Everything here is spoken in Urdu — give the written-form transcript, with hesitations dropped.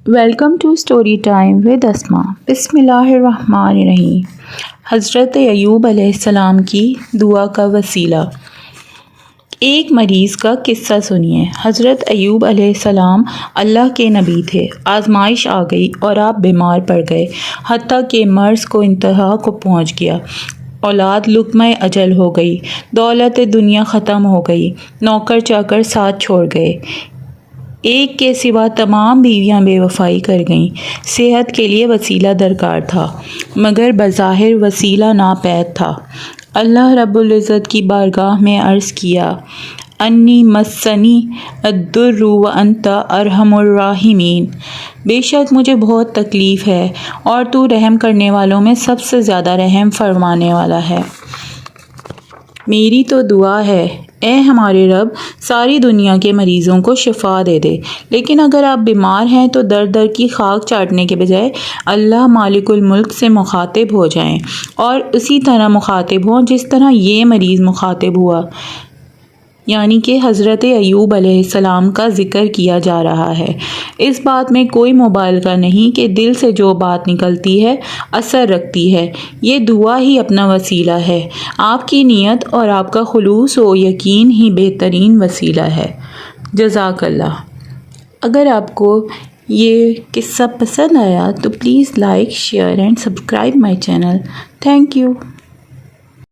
Welcome to story time with Asma. بسم اللہ الرحمن الرحیم۔ حضرت ایوب علیہ السلام کی دعا کا وسیلہ۔ ایک مریض کا قصہ سنیے۔ حضرت ایوب علیہ السلام اللہ کے نبی تھے۔ آزمائش آ گئی اور آپ بیمار پڑ گئے، حتیٰ کہ مرض کو انتہا کو پہنچ گیا۔ اولاد لقمۂ اجل ہو گئی، دولت دنیا ختم ہو گئی، نوکر چاکر ساتھ چھوڑ گئے، ایک کے سوا تمام بیویاں بے وفائی کر گئیں۔ صحت کے لیے وسیلہ درکار تھا، مگر بظاہر وسیلہ ناپید تھا۔ اللہ رب العزت کی بارگاہ میں عرض کیا، انی مسنی الضر وانت ارحم الراحمین، بے شک مجھے بہت تکلیف ہے اور تو رحم کرنے والوں میں سب سے زیادہ رحم فرمانے والا ہے۔ میری تو دعا ہے، اے ہمارے رب، ساری دنیا کے مریضوں کو شفا دے دے، لیکن اگر آپ بیمار ہیں تو در در کی خاک چاٹنے کے بجائے اللہ مالک الملک سے مخاطب ہو جائیں اور اسی طرح مخاطب ہوں جس طرح یہ مریض مخاطب ہوا، یعنی کہ حضرت ایوب علیہ السلام کا ذکر کیا جا رہا ہے۔ اس بات میں کوئی مبالغہ نہیں کہ دل سے جو بات نکلتی ہے اثر رکھتی ہے۔ یہ دعا ہی اپنا وسیلہ ہے۔ آپ کی نیت اور آپ کا خلوص و یقین ہی بہترین وسیلہ ہے۔ جزاک اللہ۔ اگر آپ کو یہ قصہ پسند آیا تو please like, share and subscribe my channel. Thank you.